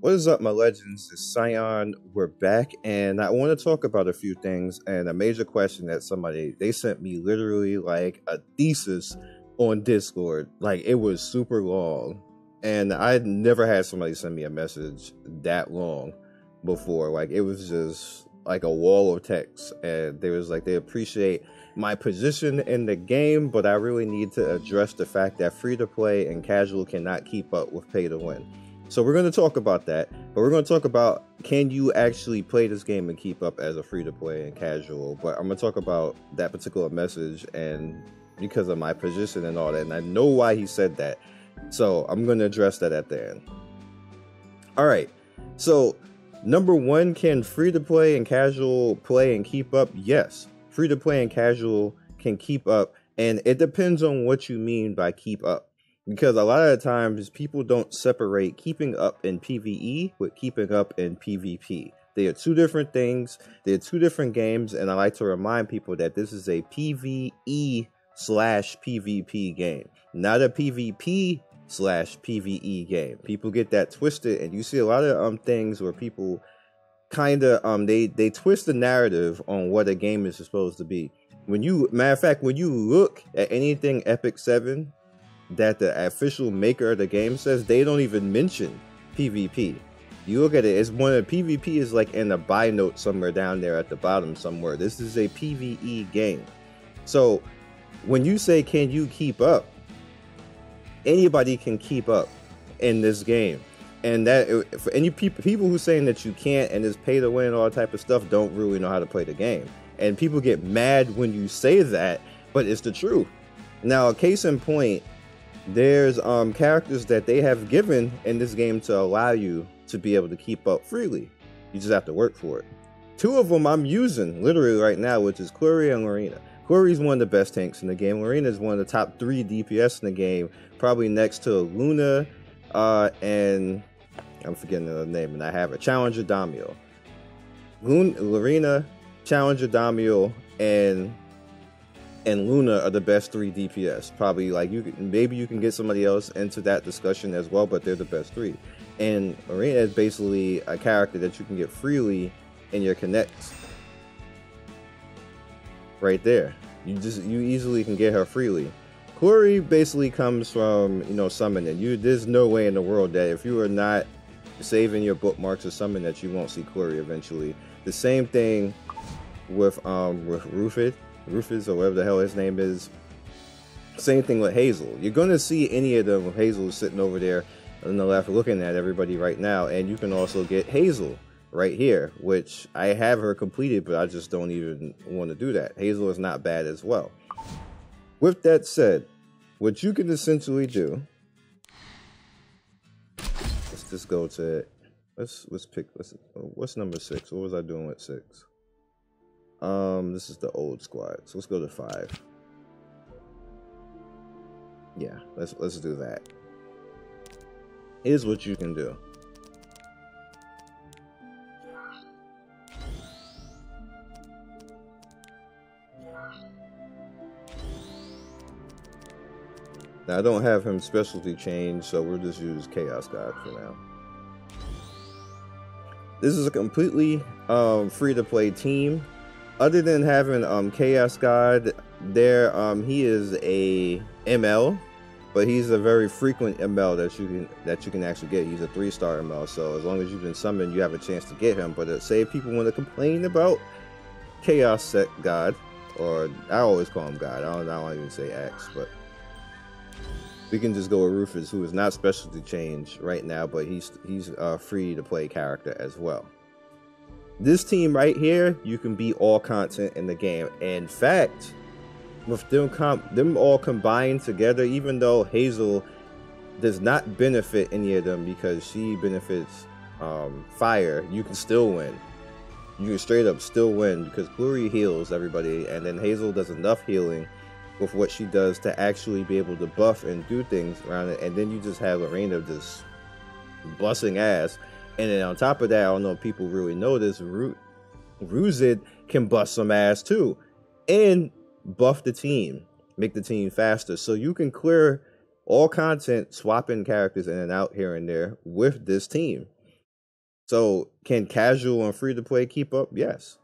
What is up, my legends? It's Scion. We're back, and I want to talk about a few things. And a major question that they sent me literally like a thesis on Discord. Like, it was super long, and I'd never had somebody send me a message that long before. Like, it was just like a wall of text, and they was like, they appreciate my position in the game, but I really need to address the fact that free to play and casual cannot keep up with pay to win. So we're going to talk about that, but we're going to talk about, can you actually play this game and keep up as a free to play and casual? But I'm going to talk about that particular message, and because of my position and all that, and I know why he said that, so I'm going to address that at the end. All right, so number one, can free to play and casual play and keep up? Yes, free to play and casual can keep up, and it depends on what you mean by keep up. Because a lot of the times people don't separate keeping up in PvE with keeping up in PvP. They are two different things. They're two different games. And I like to remind people that this is a PvE/PvP game, not a PvP/PvE game. People get that twisted, and you see a lot of things where people kind of they twist the narrative on what a game is supposed to be. Matter of fact, when you look at anything Epic 7 that the official maker of the game says, they don't even mention PvP. You look at it, it's one of PvP is like in a buy note somewhere down there at the bottom somewhere. This is a PvE game. So when you say, can you keep up? Anybody can keep up in this game. And that for any people who saying that you can't and it's pay to win and all that type of stuff don't really know how to play the game. And people get mad when you say that, but it's the truth. Now, a case in point, there's characters that they have given in this game to allow you to be able to keep up freely. You just have to work for it. Two of them I'm using literally right now, which is Clury and Lorena. Clury's one of the best tanks in the game. Lorena is one of the top 3 DPS in the game, probably next to Luna and I'm forgetting the name, and I have it. Challenger Damiel. Lorena, Challenger Damiel, and Luna are the best 3 DPS. Probably, like, maybe you can get somebody else into that discussion as well, but they're the best 3. And Lorena is basically a character that you can get freely in your connects. Right there. You easily can get her freely. Clury basically comes from, summoning. There's no way in the world that if you are not saving your bookmarks or something that you won't see Clury eventually. The same thing with Rufus, or whatever the hell his name is. Same thing with Hazel. You're going to see any of them with Hazel sitting over there on the left looking at everybody right now, and you can also get Hazel right here, which I have her completed, but I just don't even want to do that. Hazel is not bad as well. With that said, what you can essentially do, let's just go to it. What's number 6? What was I doing with 6? This is the old squad, so let's go to 5. Yeah, let's do that. Here's what you can do. Now, I don't have him specialty changed, so we'll just use Chaos God for now. This is a completely free-to-play team. Other than having Chaos God there, he is a ML, but he's a very frequent ML that you can actually get. He's a 3-star ML, so as long as you've been summoned, you have a chance to get him. But say if people want to complain about Chaos God, or I always call him God. I don't even say X, but we can just go with Rufus, who is not specialty changed right now, but he's a free to play character as well. This team right here, you can beat all content in the game. In fact, with them all combined together, even though Hazel does not benefit any of them because she benefits fire, you can still win. You can straight up still win because Clury heals everybody, and then Hazel does enough healing with what she does to actually be able to buff and do things around it. And then you just have Lorena just busting ass. And then on top of that, I don't know if people really know this, Ruzid can bust some ass too and buff the team, make the team faster. So you can clear all content, swapping characters in and out here and there with this team. So can casual and free to play keep up? Yes.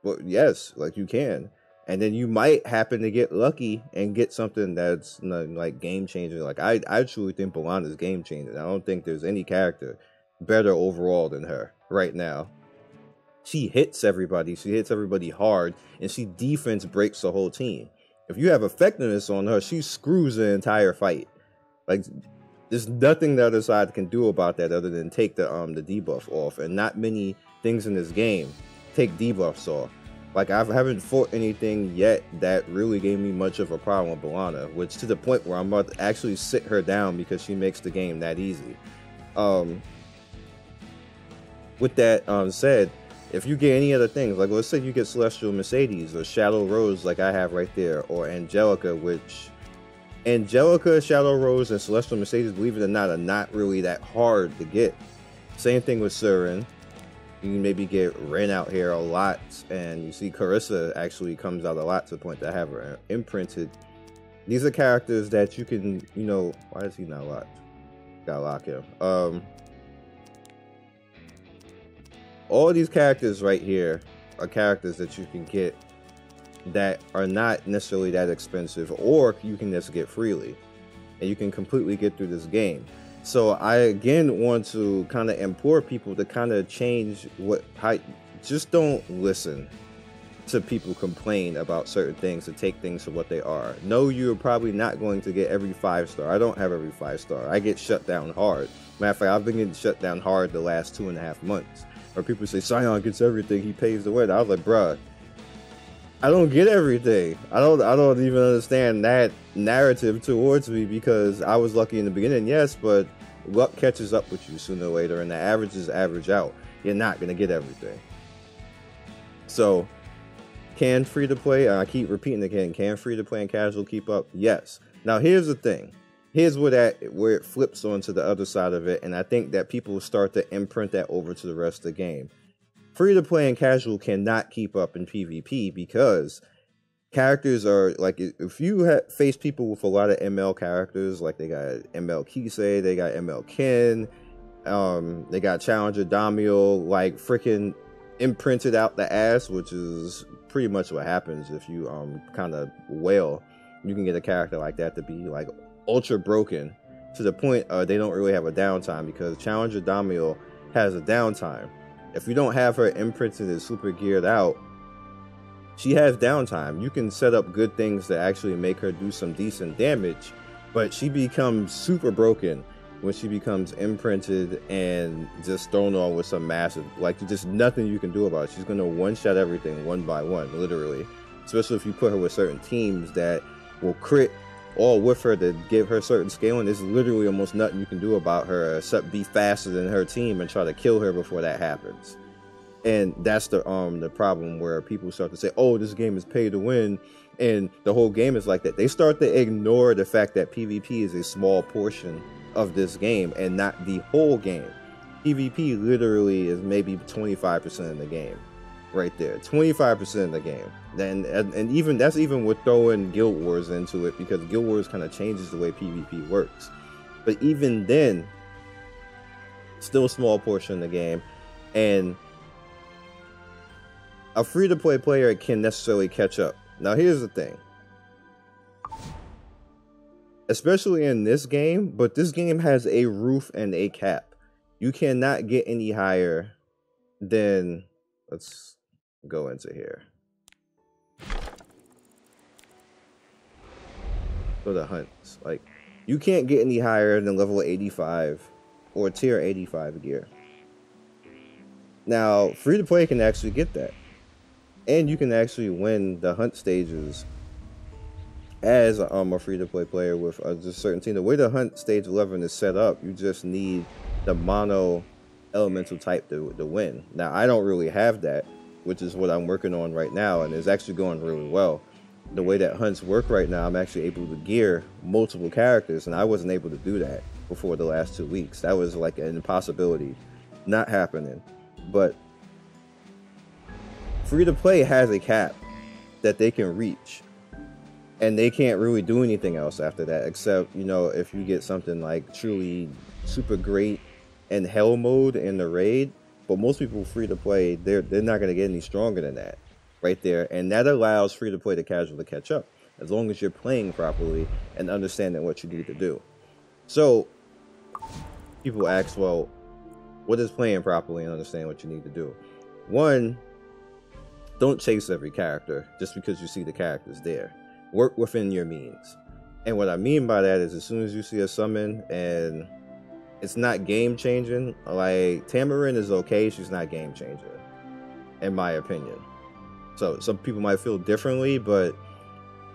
But yes, like you can. And then you might happen to get lucky and get something that's like game changing. Like I truly think Balana is game changing. I don't think there's any character better overall than her right now. She hits everybody. She hits everybody hard, and she defense breaks the whole team. If you have effectiveness on her, she screws the entire fight. Like there's nothing the other side can do about that other than take the debuff off, and not many things in this game take debuffs off. Like I haven't fought anything yet that really gave me much of a problem with Balana, which to the point where I'm about to actually sit her down because she makes the game that easy. With that said, if you get any other things, like let's say you get Celestial Mercedes or Shadow Rose like I have right there, or Angelica, which Angelica, Shadow Rose, and Celestial Mercedes, believe it or not, are not really that hard to get. Same thing with Surin. You can maybe get Ren out here a lot, and you see Carissa actually comes out a lot to the point that I have her imprinted. These are characters that you can, you know, why is he not locked? Gotta lock him. All these characters right here are characters that you can get that are not necessarily that expensive, or you can just get freely, and you can completely get through this game. So I again want to kind of implore people to kind of change just don't listen to people complain about certain things and take things for what they are. No, you're probably not going to get every 5-star. I don't have every 5-star. I get shut down hard. Matter of fact, I've been getting shut down hard the last 2.5 months. Or people say Scion gets everything, he pays the way. I was like, bruh, I don't get everything. I don't even understand that narrative towards me, because I was lucky in the beginning, yes, but luck catches up with you sooner or later, and the averages average out. You're not gonna get everything. So, can free to play? I keep repeating again. Can free to play and casual keep up? Yes. Now here's the thing. Here's where it flips onto the other side of it, and I think that people will start to imprint that over to the rest of the game. Free to play and casual cannot keep up in PvP, because characters are like, if you face people with a lot of ML characters, like they got ML Kisei, they got ML Ken, they got Challenger Damiel, like freaking imprinted out the ass, which is pretty much what happens if you kind of wail. You can get a character like that to be like ultra broken to the point they don't really have a downtime, because Challenger Damiel has a downtime. If you don't have her imprinted and super geared out, she has downtime. You can set up good things to actually make her do some decent damage, but she becomes super broken when she becomes imprinted and just thrown on with some massive, like just nothing you can do about it. She's gonna one-shot everything one by one, literally. Especially if you put her with certain teams that will crit all with her to give her certain scaling. There's literally almost nothing you can do about her except be faster than her team and try to kill her before that happens. And that's the problem where people start to say, oh, this game is pay to win, and the whole game is like that. They start to ignore the fact that PvP is a small portion of this game and not the whole game. PvP literally is maybe 25% of the game. Right there, 25% of the game. And even that's even with throwing Guild Wars into it, because Guild Wars kind of changes the way PvP works. But even then, still a small portion of the game, and a free-to-play player can necessarily catch up. Now here's the thing, especially in this game, but this game has a roof and a cap. You cannot get any higher than, let's go into here. So the hunts, like, you can't get any higher than level 85 or tier 85 gear. Now, free to play can actually get that, and you can actually win the hunt stages as a free to play player with a certain team. The way the hunt stage 11 is set up, you just need the mono elemental type to win. Now, I don't really have that, which is what I'm working on right now, and it's actually going really well. The way that hunts work right now, I'm actually able to gear multiple characters, and I wasn't able to do that before the last 2 weeks. That was like an impossibility, not happening. But free to play has a cap that they can reach, and they can't really do anything else after that, except, you know, if you get something like truly super great in hell mode in the raid, But most people free to play, they're not going to get any stronger than that right there. And that allows free to play to casual to catch up, as long as you're playing properly and understanding what you need to do. So people ask, well, what is playing properly and understanding what you need to do? One, don't chase every character just because you see the characters there. Work within your means. And what I mean by that is, as soon as you see a summon and it's not game changing, like Tamarin is okay, she's not game changing, in my opinion. So some people might feel differently, but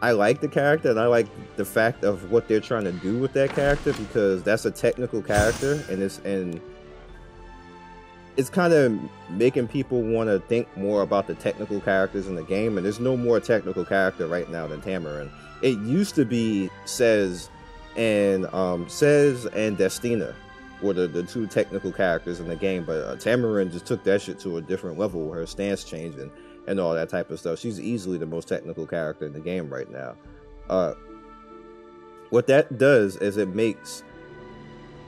I like the character and I like the fact of what they're trying to do with that character, because that's a technical character, and it's kind of making people want to think more about the technical characters in the game. And there's no more technical character right now than Tamarin. It used to be Cez and Destina were the two technical characters in the game, but Tamarin just took that shit to a different level, her stance changing and all that type of stuff. She's easily the most technical character in the game right now. What that does is it makes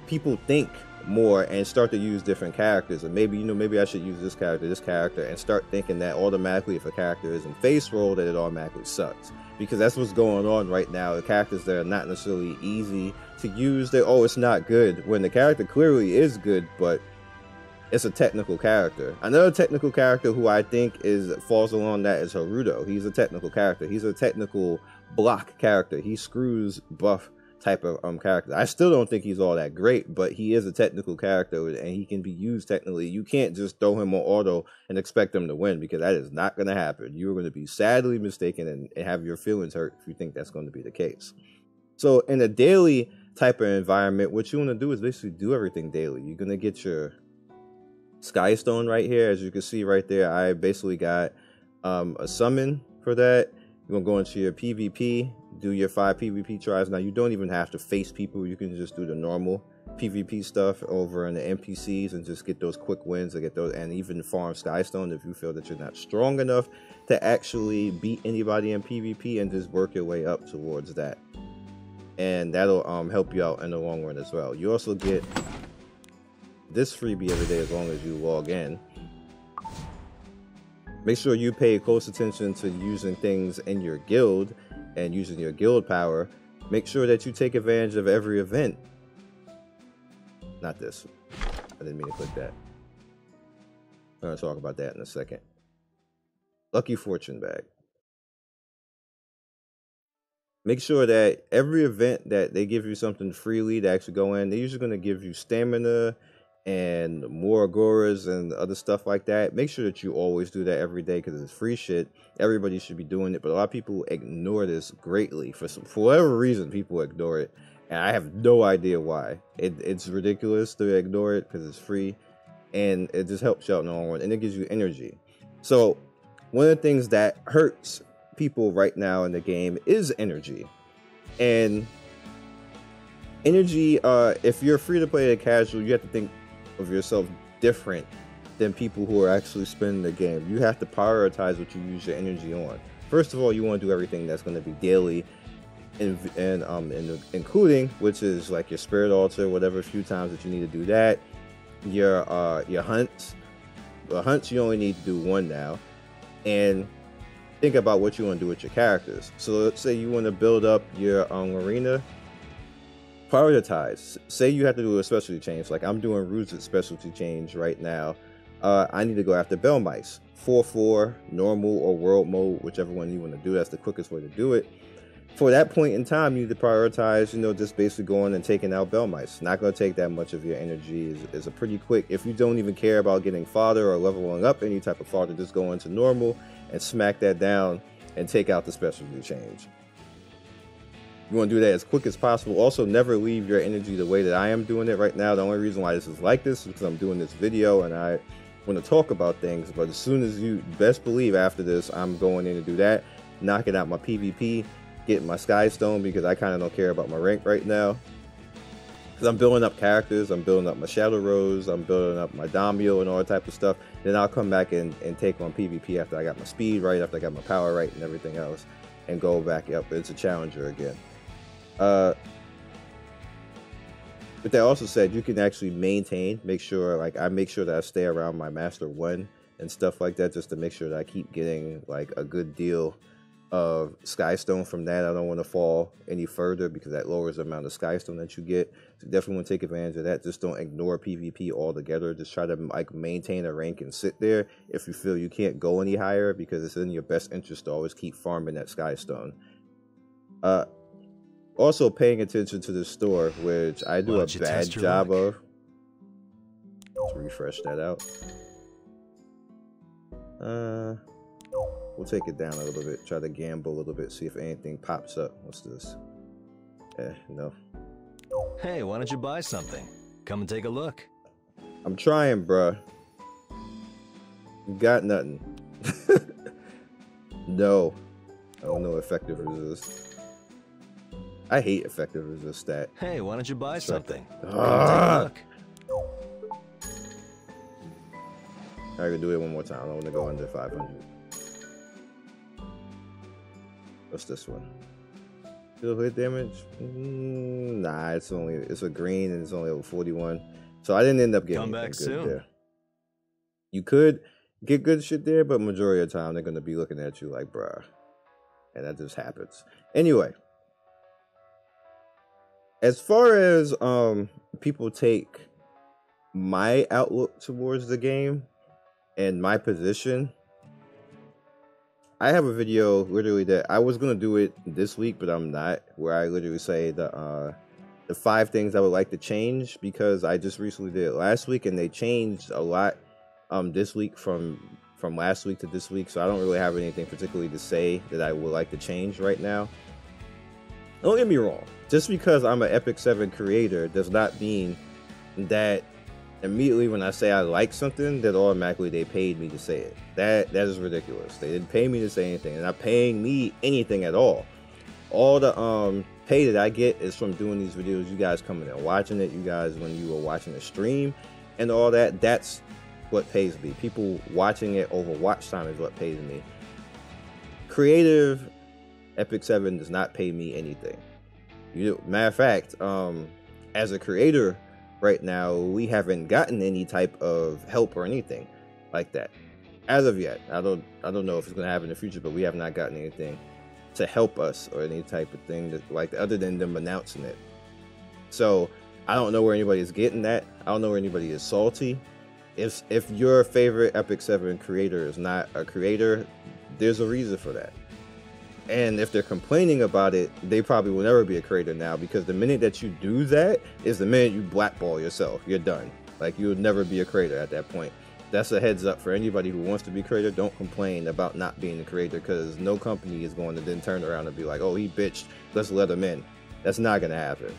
people think more and start to use different characters, and maybe I should use this character, and start thinking that automatically if a character is in face roll, that it automatically sucks, because that's what's going on right now. The characters that are not necessarily easy to use, it's not good, when the character clearly is good, but it's a technical character. Another technical character who I think falls along that is Haruto. He's a technical character. He's a technical block character. He screws buff type of character. I still don't think he's all that great, but he is a technical character and he can be used technically. You can't just throw him on auto and expect him to win, because that is not going to happen. You're going to be sadly mistaken and have your feelings hurt if you think that's going to be the case. So in a daily type of environment, what you want to do is basically do everything daily. You're going to get your Sky Stone right here. As you can see right there, I basically got a summon for that. You're going to go into your PvP, do your 5 PvP tries. Now, you don't even have to face people. You can just do the normal PvP stuff over in the NPCs and just get those quick wins, and even farm Skystone if you feel that you're not strong enough to actually beat anybody in PvP, and just work your way up towards that. And that'll help you out in the long run as well. You also get this freebie every day as long as you log in. Make sure you pay close attention to using things in your guild and using your guild power. Make sure that you take advantage of every event. Not this. I didn't mean to click that. I'm going to talk about that in a second. Lucky Fortune Bag. Make sure that every event that they give you something freely to actually go in, they're usually going to give you stamina and more agoras and other stuff like that. Make sure that you always do that every day, because it's free shit. Everybody should be doing it, but a lot of people ignore this greatly. For whatever reason, people ignore it, and I have no idea why. It's ridiculous to ignore it, because it's free, and it just helps you out in the long run, and it gives you energy. So one of the things that hurts people right now in the game is energy. And energy, if you're free to play a casual, you have to think of yourself different than people who are actually spending the game. You have to prioritize what you use your energy on. First of all, you want to do everything that's going to be daily, and including, which is like your spirit altar, whatever few times that you need to do that. Your hunts. The hunts, you only need to do one now. And think about what you want to do with your characters. So let's say you want to build up your arena. Prioritize. Say you have to do a specialty change, like I'm doing Rooted specialty change right now. I need to go after Bell Mice. 4/4, normal or world mode, whichever one you want to do. That's the quickest way to do it. For that point in time, you need to prioritize, just basically going and taking out Bell Mice. Not going to take that much of your energy. Is a pretty quick, if you don't even care about getting fodder or leveling up any type of fodder, just go into normal and smack that down and take out the specialty change. You want to do that as quick as possible. Also, never leave your energy the way that I am doing it right now. The only reason why this is like this is because I'm doing this video and I want to talk about things. But as soon as you best believe after this, I'm going in to do that, knocking out my PvP, getting my Sky Stone, because I kind of don't care about my rank right now. Because I'm building up characters, I'm building up my Shadow Rose, I'm building up my Damio and all that type of stuff. Then I'll come back and take on PvP after I got my speed right, after I got my power right and everything else, and go back up. It's a challenger again. But they also said you can actually make sure, like I make sure that I stay around my Master 1 and stuff like that, just to make sure that I keep getting like a good deal of Skystone from that. I don't want to fall any further because that lowers the amount of Skystone that you get. So definitely want to take advantage of that. Just don't ignore PvP altogether. Just try to like maintain a rank and sit there if you feel you can't go any higher, because it's in your best interest to always keep farming that Skystone. Also paying attention to the store, which I do a bad job of. Let's refresh that out. We'll take it down a little bit, try to gamble a little bit, see if anything pops up. What's this? No. Hey, why don't you buy something? Come and take a look. I'm trying, bruh. Got nothing. No. I don't know effective resist. I hate effective resist stat. Hey, why don't you buy something? Come take a look. I can do it one more time. I don't want to go under 500. What's this one? Still hit damage? Nah, it's a green and it's only over 41. So I didn't end up getting anything good there. You could get good shit there, but majority of the time they're gonna be looking at you like, bruh. And that just happens. Anyway. As far as people take my outlook towards the game and my position, I have a video literally that I was gonna do it this week, but I'm not, where I literally say the 5 things I would like to change, because I just recently did it last week and they changed a lot this week from last week to this week, so I don't really have anything particularly to say that I would like to change right now. Don't get me wrong, just because I'm an Epic 7 creator does not mean that immediately when I say I like something, that automatically they paid me to say it. That is ridiculous. They didn't pay me to say anything. They're not paying me anything at all. All the pay that I get is from doing these videos, you guys coming and watching it, you guys when you were watching the stream and all that. That's what pays me. People watching it over watch time is what pays me. Creative Epic 7 does not pay me anything. Matter of fact, as a creator right now, we haven't gotten any type of help or anything like that as of yet. I don't know if it's gonna happen in the future, but we have not gotten anything to help us or any type of thing that, like, other than them announcing it. So I don't know where anybody is getting that. I don't know where anybody is salty. If your favorite Epic 7 creator is not a creator, there's a reason for that. And if they're complaining about it, they probably will never be a creator now, because the minute that you do that is the minute you blackball yourself. You're done. Like, you'll never be a creator at that point. That's a heads up for anybody who wants to be a creator. Don't complain about not being a creator, because no company is going to then turn around and be like, oh, he bitched, let's let him in. That's not going to happen.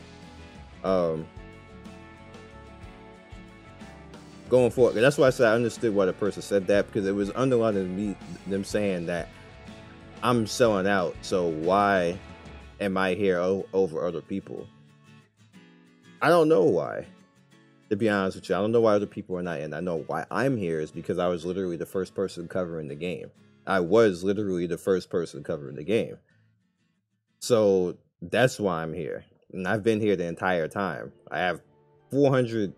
Going forward, that's why I said I understood why the person said that, because it was underlining them saying that I'm selling out, so why am I here over other people? I don't know why, to be honest with you. I don't know why other people are not in. I know why I'm here is because I was literally the first person covering the game. I was literally the first person covering the game. So that's why I'm here. And I've been here the entire time. I have 400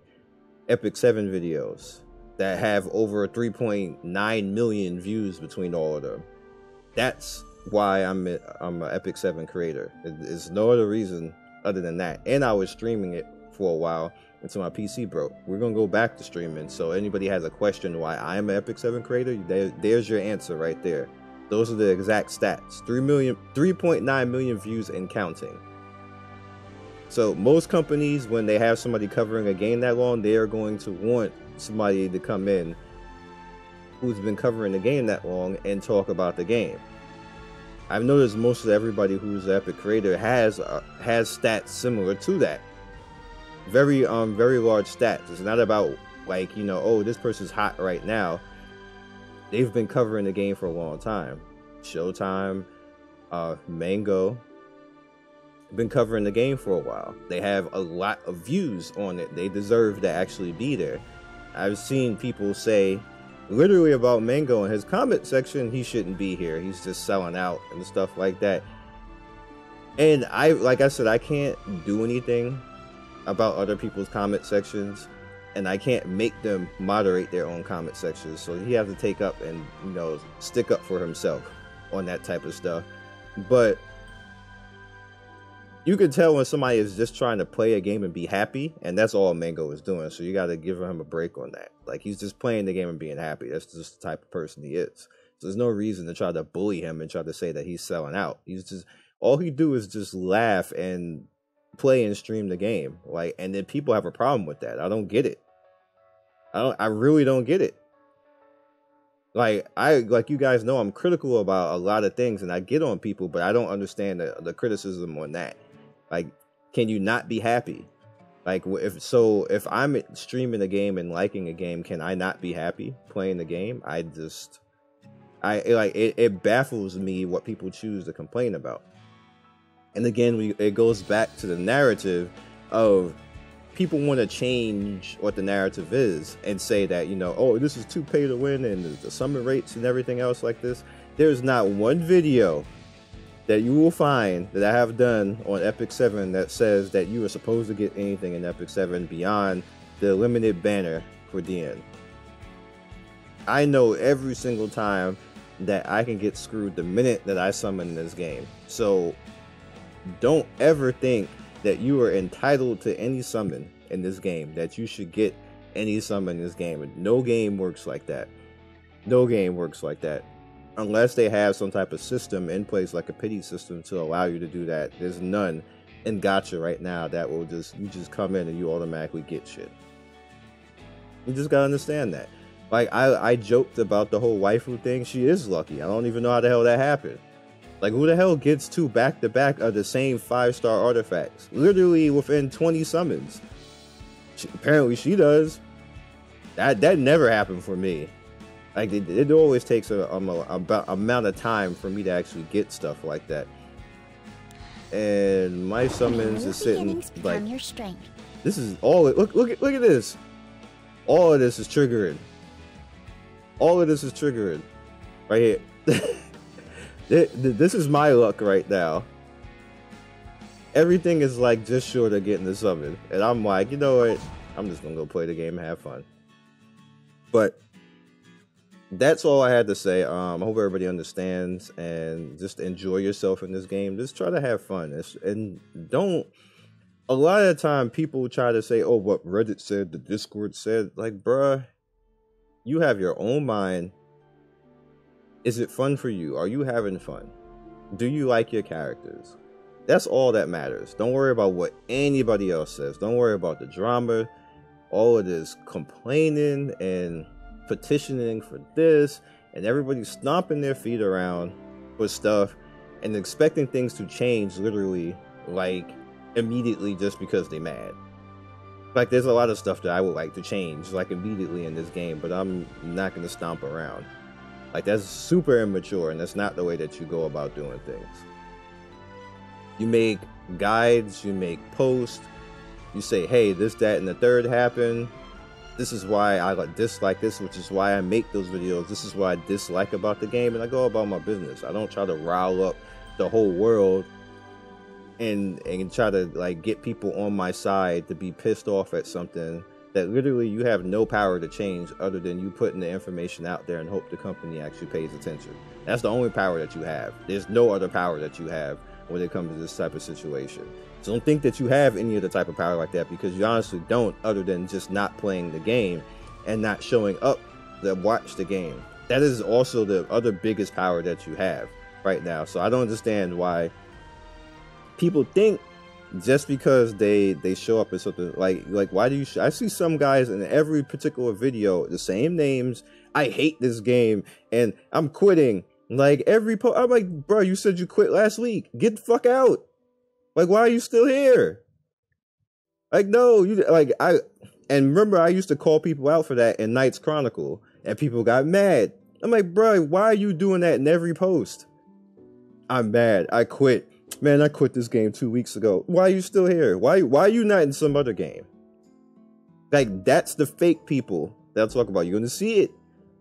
Epic 7 videos that have over 3.9 million views between all of them. That's why I'm an Epic 7 creator. There's no other reason other than that. And I was streaming it for a while until my PC broke. We're going to go back to streaming. So anybody has a question why I'm an Epic 7 creator, there's your answer right there. Those are the exact stats. 3.9 million views and counting. So most companies, when they have somebody covering a game that long, they are going to want somebody to come in who's been covering the game that long and talk about the game. I've noticed most of everybody who's an Epic creator has stats similar to that. Very large stats. It's not about, like, you know, oh, this person's hot right now. They've been covering the game for a long time. Showtime, Mango, been covering the game for a while. They have a lot of views on it. They deserve to actually be there. I've seen people say literally about Mango in his comment section, he shouldn't be here. He's just selling out and stuff like that. And like I said, I can't do anything about other people's comment sections, and I can't make them moderate their own comment sections. So he has to take up and, you know, stick up for himself on that type of stuff. But you can tell when somebody is just trying to play a game and be happy, and that's all Mango is doing. So you got to give him a break on that. Like, he's just playing the game and being happy. That's just the type of person he is. So there's no reason to try to bully him and try to say that he's selling out. He's just, all he do is just laugh and play and stream the game. Like, and then people have a problem with that. I don't get it. I really don't get it. Like you guys know, I'm critical about a lot of things, and I get on people, but I don't understand the criticism on that. Like, can you not be happy? Like, if I'm streaming a game and liking a game, can I not be happy playing the game? It baffles me what people choose to complain about. And again, it goes back to the narrative of people want to change what the narrative is and say that, you know, oh, this is too pay to win and the summon rates and everything else like this. There's not one video that you will find that I have done on Epic 7 that says that you are supposed to get anything in Epic 7 beyond the limited banner for DN. I know every single time that I can get screwed the minute that I summon this game. So don't ever think that you are entitled to any summon in this game, that you should get any summon in this game. No game works like that. No game works like that. Unless they have some type of system in place, like a pity system, to allow you to do that. There's none in Gacha right now that will you just come in and you automatically get shit. You just gotta understand that. Like, I joked about the whole waifu thing. She is lucky. I don't even know how the hell that happened. Like, who the hell gets 2 back-to-back of the same 5-star artifacts? Literally within 20 summons. Apparently she does. That never happened for me. Like, it always takes about amount of time for me to actually get stuff like that. And my summons is sitting like, this is all. Look at this. All of this is triggering. All of this is triggering right here. This is my luck right now. Everything is like just short of getting the summon, and I'm like, you know what? I'm just gonna go play the game and have fun. But that's all I had to say. I hope everybody understands, and just enjoy yourself in this game. Just try to have fun, and don't. A lot of the time, people try to say, "Oh, what Reddit said, the Discord said." Like, bruh, you have your own mind. Is it fun for you? Are you having fun? Do you like your characters? That's all that matters. Don't worry about what anybody else says. Don't worry about the drama. All of this complaining and petitioning for this, and everybody stomping their feet around for stuff and expecting things to change literally like immediately just because they're mad. Like, there's a lot of stuff that I would like to change like immediately in this game, but I'm not going to stomp around. Like, that's super immature, and that's not the way that you go about doing things. You make guides, you make posts, you say, hey, this, that, and the third happened. This is why I dislike this, which is why I make those videos. This is what I dislike about the game, and I go about my business. I don't try to rile up the whole world and try to, like, get people on my side to be pissed off at something that literally you have no power to change other than you putting the information out there and hope the company actually pays attention. That's the only power that you have. There's no other power that you have when it comes to this type of situation. So don't think that you have any other type of power like that, because you honestly don't, other than just not playing the game and not showing up to watch the game. That is also the other biggest power that you have right now. So I don't understand why people think just because they show up as something like why do you I see some guys in every particular video, the same names, I hate this game and I'm quitting. Like, every I'm like, bro, you said you quit last week. Get the fuck out. Like, why are you still here? Like, no, you like and remember, I used to call people out for that in Knights Chronicle, and people got mad. I'm like, bro, why are you doing that in every post? I'm mad. I quit. Man, I quit this game 2 weeks ago. Why are you still here? Why are you not in some other game? Like, that's the fake people that I'll talk about. You're going to see it.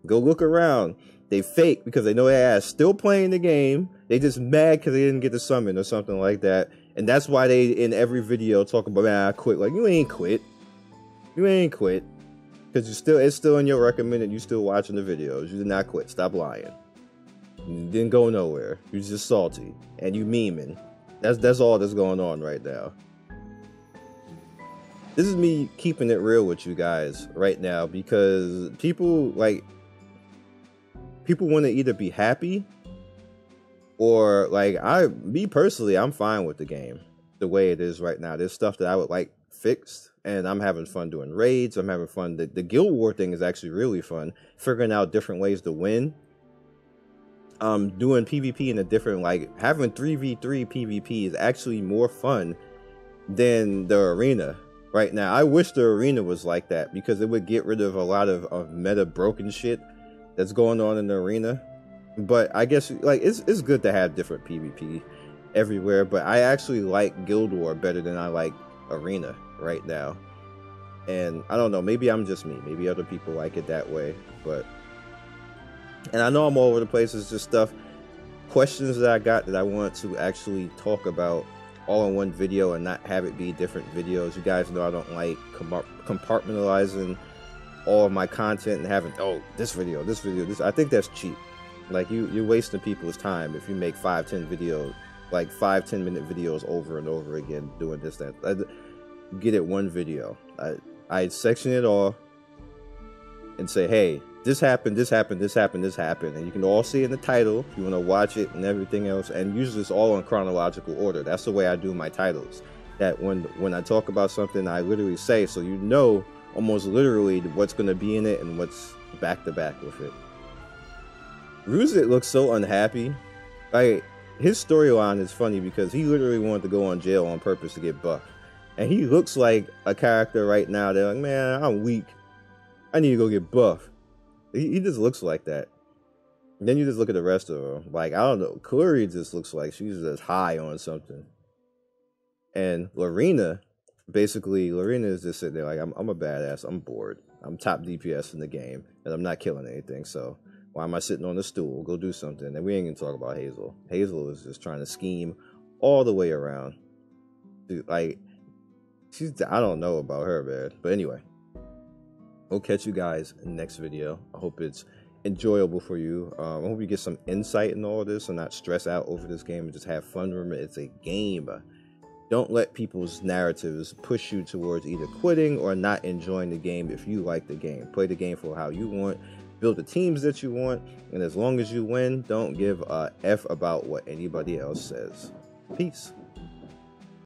Go look around. They fake because they know their ass still playing the game, They just mad because they didn't get the summon or something like that. And that's why they, in every video, talk about, man, I quit. Like, you ain't quit. You ain't quit. Because it's still in your recommended. You still watching the videos. You did not quit. Stop lying. You didn't go nowhere. You're just salty. And you memeing. That's all that's going on right now. This is me keeping it real with you guys right now, because people want to either be happy or like me personally, I'm fine with the game the way it is right now. There's stuff that I would like fixed, and I'm having fun doing raids. I'm having fun. The guild war thing is actually really fun, figuring out different ways to win. Doing PvP in a different, like having 3v3 PvP is actually more fun than the arena right now. I wish the arena was like that, because it would get rid of a lot of meta broken shit that's going on in the arena. But I guess like it's good to have different PvP everywhere, but I actually like Guild War better than I like Arena right now. And I don't know, maybe I'm just me, maybe other people like it that way, but and I know I'm all over the place. It's just questions that I got that I want to actually talk about all in one video and not have it be different videos. You guys know I don't like compartmentalizing all of my content and having, oh, this video, this. I think that's cheap. Like you're wasting people's time if you make 5-10 videos, like 5-10 minute videos over and over again doing this, that. Get it one video. I section it all and say, hey, this happened, this happened, this happened, this happened, and you can all see it in the title if you want to watch it and everything else. And usually it's all in chronological order. That's the way I do my titles. That when I talk about something, I literally say, so you know almost literally what's going to be in it and what's back to back with it. Ruzit looks so unhappy. Like, his storyline is funny because he literally wanted to go on jail on purpose to get buffed. And he looks like a character right now. They're like, man, I'm weak. I need to go get buffed. He just looks like that. And then you just look at the rest of them. Like, I don't know. Clary just looks like she's just high on something. And Lorena, basically, Lorena is just sitting there like, I'm a badass. I'm bored. I'm top DPS in the game. And I'm not killing anything. So why am I sitting on the stool? Go do something. And we ain't gonna talk about Hazel. Hazel is just trying to scheme all the way around. Dude, like, I don't know about her, man. But anyway, we'll catch you guys in the next video. I hope it's enjoyable for you. I hope you get some insight in all of this and not stress out over this game and just have fun. Remember, it's a game. Don't let people's narratives push you towards either quitting or not enjoying the game. If you like the game, play the game for how you want, build the teams that you want, and as long as you win, don't give a F about what anybody else says. Peace.